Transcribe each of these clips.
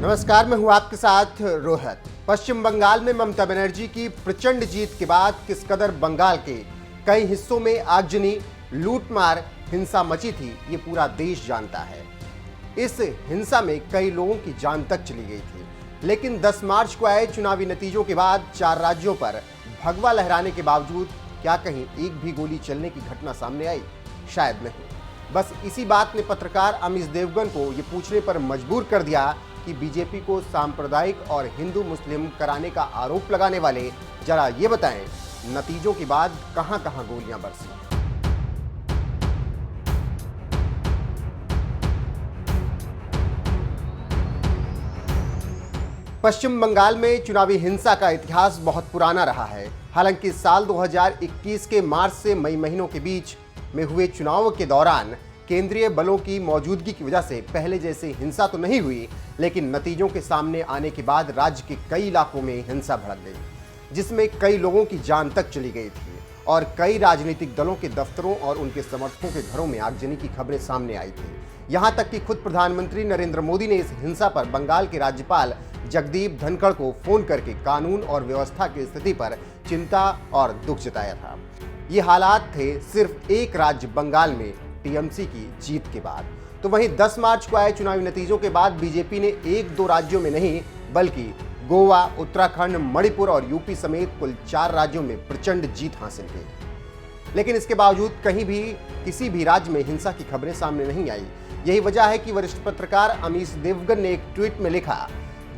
नमस्कार, मैं हूं आपके साथ रोहित। पश्चिम बंगाल में ममता बनर्जी की प्रचंड जीत के बाद किस कदर बंगाल के कई हिस्सों में आगजनी, लूटमार, हिंसा मची थी, ये पूरा देश जानता है। इस हिंसा में कई लोगों की जान तक चली गई थी। लेकिन 10 मार्च को आए चुनावी नतीजों के बाद 4 राज्यों पर भगवा लहराने के बावजूद क्या कहीं एक भी गोली चलने की घटना सामने आई? शायद नहीं। बस इसी बात ने पत्रकार अमीश देवगन को ये पूछने पर मजबूर कर दिया कि बीजेपी को सांप्रदायिक और हिंदू मुस्लिम कराने का आरोप लगाने वाले जरा ये बताएं, नतीजों के बाद कहां-कहां गोलियां बरसी? पश्चिम बंगाल में चुनावी हिंसा का इतिहास बहुत पुराना रहा है। हालांकि साल 2021 के मार्च से मई महीनों के बीच में हुए चुनावों के दौरान केंद्रीय बलों की मौजूदगी की वजह से पहले जैसे हिंसा तो नहीं हुई, लेकिन नतीजों के सामने आने के बाद राज्य के कई इलाकों में हिंसा भड़क गई, जिसमें कई लोगों की जान तक चली गई थी और कई राजनीतिक दलों के दफ्तरों और उनके समर्थकों के घरों में आगजनी की खबरें सामने आई थी। यहां तक कि खुद प्रधानमंत्री नरेंद्र मोदी ने इस हिंसा पर बंगाल के राज्यपाल जगदीप धनखड़ को फोन करके कानून और व्यवस्था की स्थिति पर चिंता और दुख जताया था। ये हालात थे सिर्फ एक राज्य बंगाल में टीएमसी की जीत के बाद। तो वहीं 10 मार्च को आए चुनावी नतीजों के बाद बीजेपी ने 1-2 राज्यों में नहीं, बल्कि गोवा, उत्तराखंड, मणिपुर और यूपी समेत कुल 4 राज्यों में प्रचंड जीत हासिल की। लेकिन इसके बावजूद कहीं भी किसी भी राज्य में हिंसा की खबरें सामने नहीं आई। यही वजह है कि वरिष्ठ पत्रकार अमीश देवगन ने एक ट्वीट में लिखा,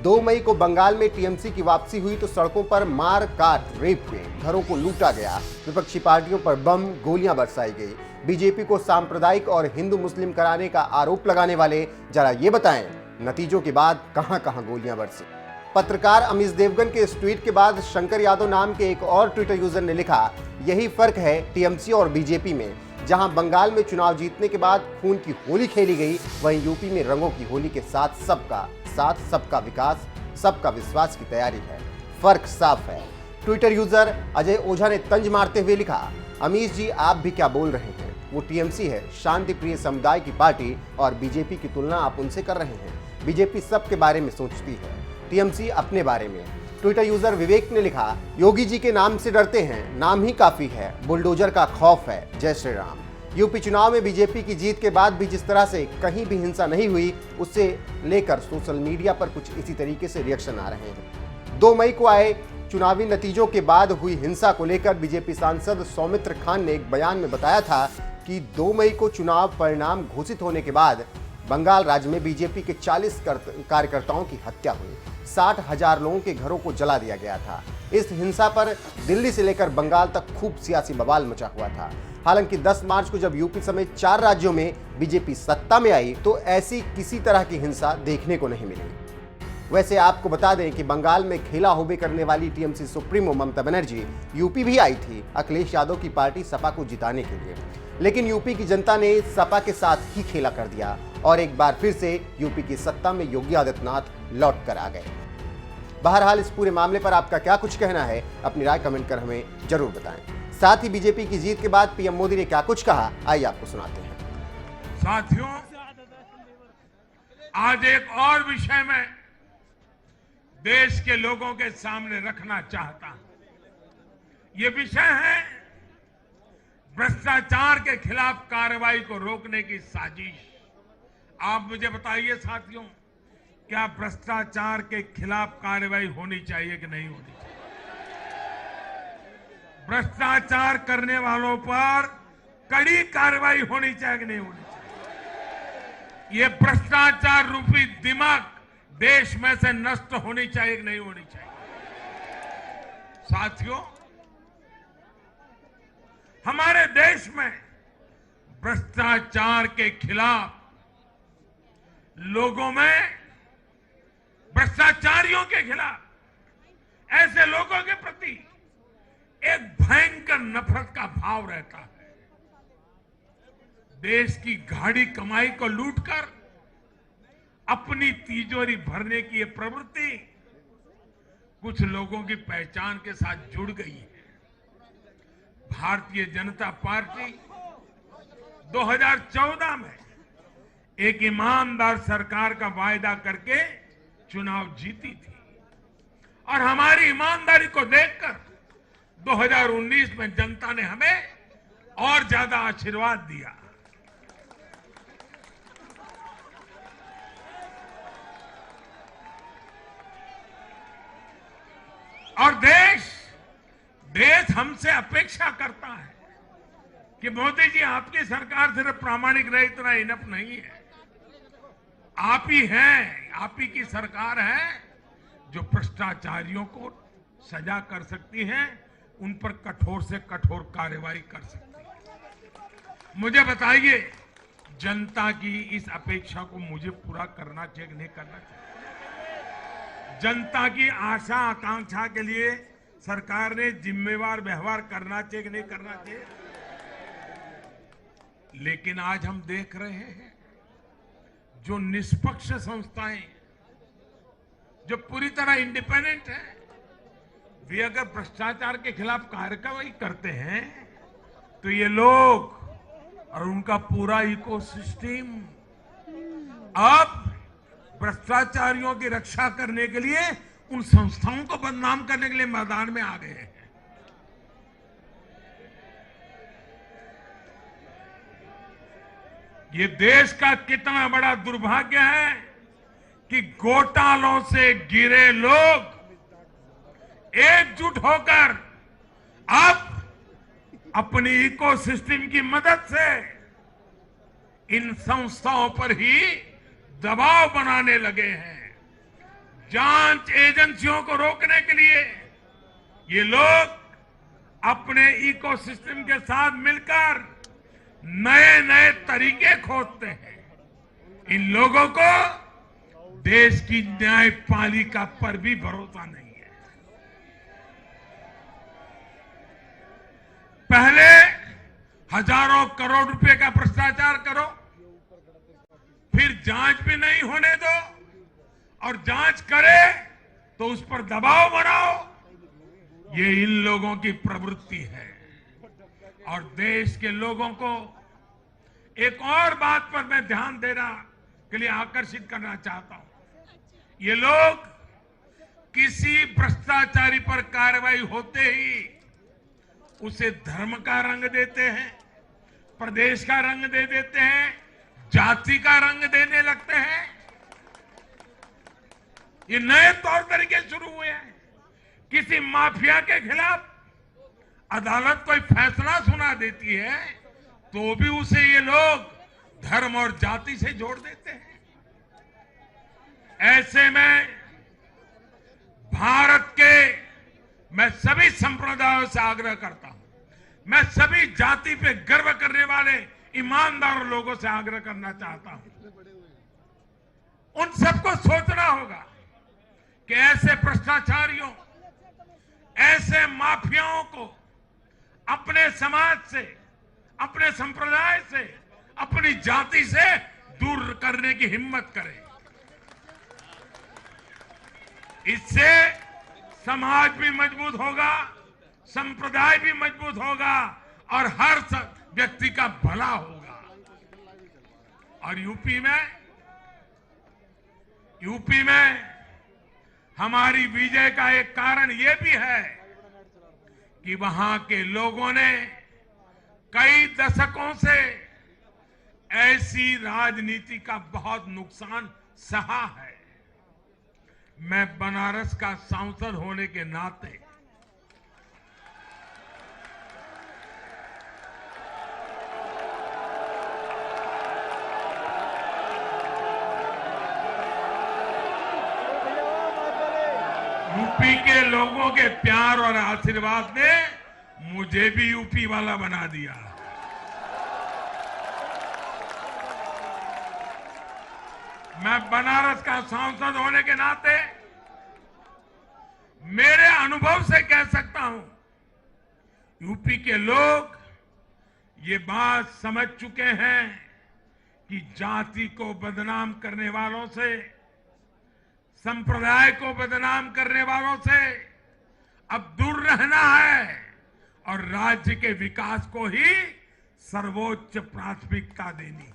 2 मई को बंगाल में टीएमसी की वापसी हुई तो सड़कों पर मार काट, रेप हुए, घरों को लूटा गया, विपक्षी पार्टियों पर बम, गोलियां बरसाई गई। बीजेपी को सांप्रदायिक और हिंदू मुस्लिम कराने का आरोप लगाने वाले जरा ये बताएं, नतीजों के बाद कहां-कहां गोलियां बरसी? पत्रकार अमीश देवगन के इस ट्वीट के बाद शंकर यादव नाम के एक और ट्विटर यूजर ने लिखा, यही फर्क है टीएमसी और बीजेपी में। जहां बंगाल में चुनाव जीतने के बाद खून की होली खेली गई, वहीं यूपी में रंगों की होली के साथ सबका साथ, सबका विकास, सबका विश्वास की तैयारी है। फर्क साफ है। ट्विटर यूजर अजय ओझा ने तंज मारते हुए लिखा, अमीश जी आप भी क्या बोल रहे हैं? वो टीएमसी है, शांति प्रिय समुदाय की पार्टी, और बीजेपी की तुलना आप उनसे कर रहे हैं। बीजेपी सबके बारे में सोचती है, टीएमसी अपने बारे में। ट्विटर यूजर विवेक ने लिखा, योगी जी के नाम से डरते हैं, नाम ही काफी है, बुलडोजर का खौफ है, जय श्री राम। यूपी चुनाव में बीजेपी की जीत के बाद भी जिस तरह से कहीं भी हिंसा नहीं हुई, उससे लेकर सोशल मीडिया पर कुछ इसी तरीके से रिएक्शन आ रहे हैं। 2 मई को आए चुनावी नतीजों के बाद हुई हिंसा को लेकर बीजेपी सांसद सौमित्र खान ने एक बयान में बताया था कि 2 मई को चुनाव परिणाम घोषित होने के बाद बंगाल राज्य में बीजेपी के 40 कार्यकर्ताओं की हत्या हुई, 60,000 लोगों के घरों को जला दिया गया था। इस हिंसा पर दिल्ली से लेकर बंगाल तक खूब सियासी बवाल मचा हुआ था। हालांकि 10 मार्च को जब यूपी समेत 4 राज्यों में बीजेपी सत्ता में आई तो ऐसी किसी तरह की हिंसा देखने को नहीं मिली। वैसे आपको बता दें कि बंगाल में खेला होबे करने वाली TMC supremo Mamata Banerjee UP भी आई थी अखिलेश यादव की पार्टी सपा को जिताने के लिए, लेकिन यूपी की जनता ने सपा के साथ ही खेला कर दिया और एक बार फिर से यूपी की सत्ता में योगी आदित्यनाथ लौट कर आ गए। बहरहाल इस पूरे मामले पर आपका क्या कुछ कहना है, अपनी राय कमेंट कर हमें जरूर बताएं। साथ ही बीजेपी की जीत के बाद पीएम मोदी ने क्या कुछ कहा, आइए आपको सुनाते हैं। साथियों, आज एक और विषय में देश के लोगों के सामने रखना चाहता हूं। ये विषय है भ्रष्टाचार के खिलाफ कार्रवाई को रोकने की साजिश। आप मुझे बताइए साथियों, क्या भ्रष्टाचार के खिलाफ कार्रवाई होनी चाहिए कि नहीं होनी चाहिए? भ्रष्टाचार करने वालों पर कड़ी कार्रवाई होनी चाहिए कि नहीं होनी चाहिए? ये भ्रष्टाचार रूपी दिमाग देश में से नष्ट होनी चाहिए कि नहीं होनी चाहिए? साथियों, हमारे देश में भ्रष्टाचार के खिलाफ लोगों में, भ्रष्टाचारियों के खिलाफ, ऐसे लोगों के प्रति एक भयंकर नफरत का भाव रहता है। देश की गाढ़ी कमाई को लूटकर अपनी तिजोरी भरने की ये प्रवृत्ति कुछ लोगों की पहचान के साथ जुड़ गई है। भारतीय जनता पार्टी 2014 में एक ईमानदार सरकार का वायदा करके चुनाव जीती थी और हमारी ईमानदारी को देखकर 2019 में जनता ने हमें और ज्यादा आशीर्वाद दिया। और देश हमसे अपेक्षा करता है कि मोदी जी आपकी सरकार सिर्फ प्रामाणिक रहे इतना इनफ नहीं है। आप ही हैं, आप ही की सरकार है जो भ्रष्टाचारियों को सजा कर सकती है, उन पर कठोर से कठोर कार्रवाई कर सकती है। मुझे बताइए, जनता की इस अपेक्षा को मुझे पूरा करना चाहिए कि नहीं करना चाहिए? जनता की आशा आकांक्षा के लिए सरकार ने जिम्मेवार व्यवहार करना चाहिए कि नहीं करना चाहिए? लेकिन आज हम देख रहे हैं जो निष्पक्ष संस्थाएं जो पूरी तरह इंडिपेंडेंट है, वे अगर भ्रष्टाचार के खिलाफ कार्रवाई करते हैं तो ये लोग और उनका पूरा इकोसिस्टम अब भ्रष्टाचारियों की रक्षा करने के लिए उन संस्थाओं को बदनाम करने के लिए मैदान में आ गए हैं। ये देश का कितना बड़ा दुर्भाग्य है कि घोटालों से घिरे लोग एकजुट होकर अब अपनी इकोसिस्टम की मदद से इन संस्थाओं पर ही दबाव बनाने लगे हैं। जांच एजेंसियों को रोकने के लिए ये लोग अपने इकोसिस्टम के साथ मिलकर नए नए तरीके खोजते हैं। इन लोगों को देश की न्यायपालिका पर भी भरोसा नहीं है। पहले हजारों करोड़ रुपए का भ्रष्टाचार करो, फिर जांच भी नहीं होने दो, और जांच करे तो उस पर दबाव बनाओ। ये इन लोगों की प्रवृत्ति है। और देश के लोगों को एक और बात पर मैं ध्यान देना के लिए आकर्षित करना चाहता हूं। ये लोग किसी भ्रष्टाचारी पर कार्रवाई होते ही उसे धर्म का रंग देते हैं, प्रदेश का रंग दे देते हैं, जाति का रंग देने लगते हैं। ये नए तौर तरीके शुरू हुए हैं। किसी माफिया के खिलाफ अदालत कोई फैसला सुना देती है तो भी उसे ये लोग धर्म और जाति से जोड़ देते हैं। ऐसे में भारत के मैं सभी संप्रदायों से आग्रह करता हूं, मैं सभी जाति पे गर्व करने वाले ईमानदार लोगों से आग्रह करना चाहता हूं, उन सबको सोचना होगा कि ऐसे भ्रष्टाचारियों, ऐसे माफियाओं को अपने समाज से, अपने संप्रदाय से, अपनी जाति से दूर करने की हिम्मत करें। इससे समाज भी मजबूत होगा, संप्रदाय भी मजबूत होगा और हर व्यक्ति का भला होगा। और यूपी में हमारी विजय का एक कारण यह भी है कि वहां के लोगों ने कई दशकों से ऐसी राजनीति का बहुत नुकसान सहा है। मैं बनारस का सांसद होने के नाते यूपी के लोगों के प्यार और आशीर्वाद ने मुझे भी यूपी वाला बना दिया। मैं बनारस का सांसद होने के नाते मेरे अनुभव से कह सकता हूं, यूपी के लोग ये बात समझ चुके हैं कि जाति को बदनाम करने वालों से, संप्रदाय को बदनाम करने वालों से अब दूर रहना है और राज्य के विकास को ही सर्वोच्च प्राथमिकता देनी है।